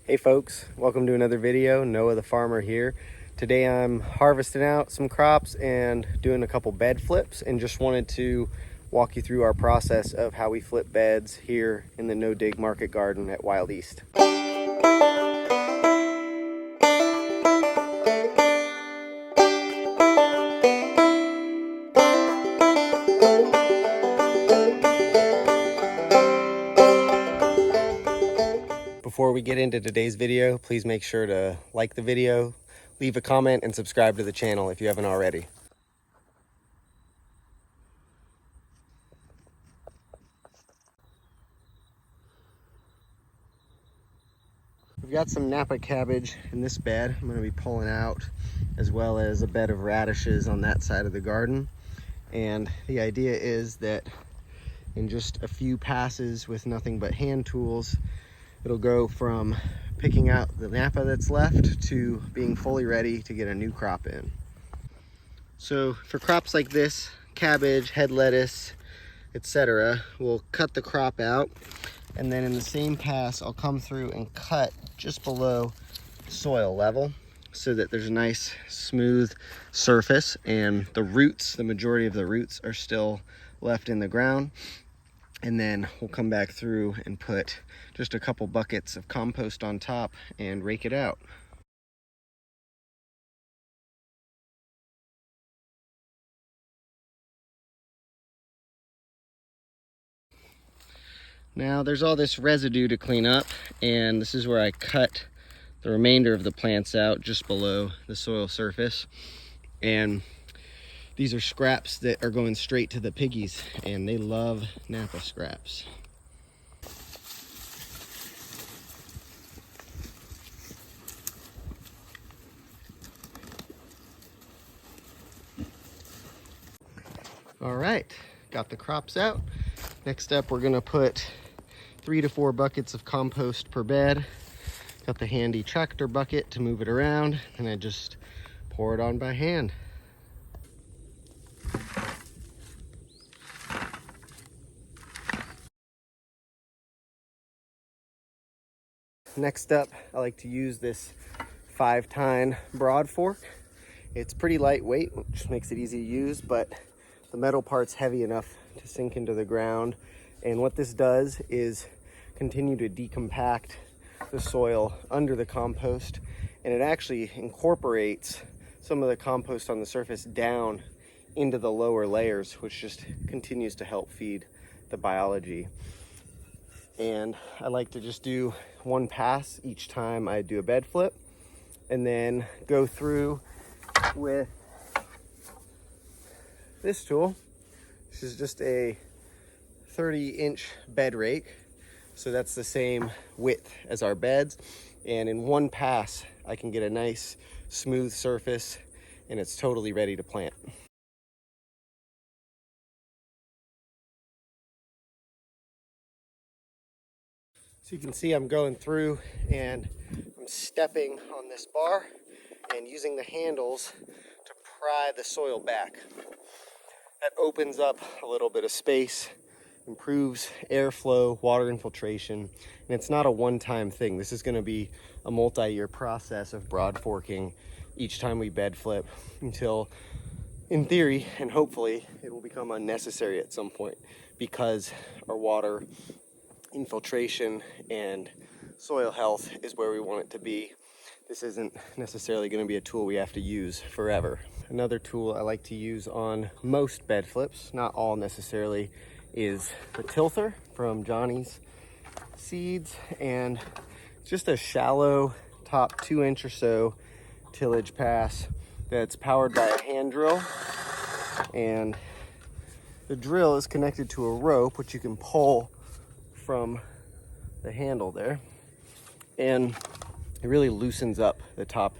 Hey folks, welcome to another video. Noah the farmer here. Today I'm harvesting out some crops and doing a couple bed flips, and just wanted to walk you through our process of how we flip beds here in the No Dig Market Garden at Wild East. Before we get into today's video, please make sure to like the video, leave a comment, and subscribe to the channel if you haven't already. We've got some Napa cabbage in this bed I'm going to be pulling out, as well as a bed of radishes on that side of the garden. And the idea is that in just a few passes with nothing but hand tools, it'll go from picking out the Napa that's left to being fully ready to get a new crop in. So for crops like this, cabbage, head lettuce, etc., we'll cut the crop out, and then in the same pass I'll come through and cut just below soil level so that there's a nice smooth surface, and the roots, the majority of the roots, are still left in the ground. And then we'll come back through and put just a couple buckets of compost on top and rake it out. Now there's all this residue to clean up, and this is where I cut the remainder of the plants out just below the soil surface. And these are scraps that are going straight to the piggies, and they love Napa scraps. All right, got the crops out. Next up, we're gonna put 3 to 4 buckets of compost per bed. Got the handy tractor bucket to move it around, and I just pour it on by hand. Next up, I like to use this 5-tine broad fork. It's pretty lightweight, which makes it easy to use, but the metal part's heavy enough to sink into the ground. And what this does is continue to decompact the soil under the compost, and it actually incorporates some of the compost on the surface down into the lower layers, which just continues to help feed the biology. And I like to just do one pass each time I do a bed flip, and then go through with this tool. This is just a 30-inch bed rake, so that's the same width as our beds, and in one pass I can get a nice smooth surface, and it's totally ready to plant. So you can see I'm going through and I'm stepping on this bar and using the handles to pry the soil back. That opens up a little bit of space, improves airflow, water infiltration, and it's not a one-time thing. This is going to be a multi-year process of broad forking each time we bed flip, until, in theory and hopefully, it will become unnecessary at some point, because our water infiltration and soil health is where we want it to be. This isn't necessarily going to be a tool we have to use forever. Another tool I like to use on most bed flips, not all necessarily, is the tilther from Johnny's Seeds, and just a shallow top 2-inch or so tillage pass that's powered by a hand drill, and the drill is connected to a rope which you can pull from the handle there, and it really loosens up the top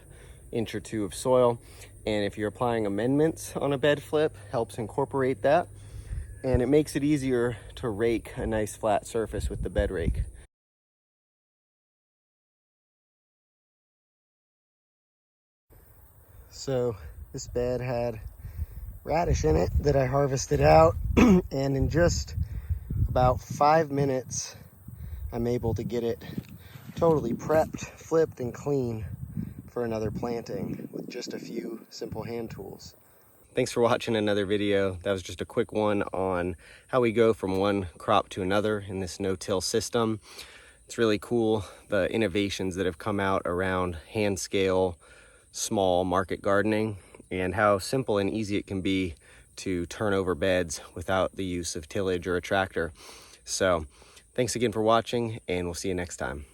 inch or two of soil. And if you're applying amendments on a bed flip, helps incorporate that, and it makes it easier to rake a nice flat surface with the bed rake. So this bed had radish in it that I harvested out, and in just about 5 minutes I'm able to get it totally prepped, flipped, and clean for another planting with just a few simple hand tools. Thanks for watching another video. That was just a quick one on how we go from one crop to another in this no-till system. It's really cool, the innovations that have come out around hand scale, small market gardening, and how simple and easy it can be to turn over beds without the use of tillage or a tractor. So thanks again for watching, and we'll see you next time.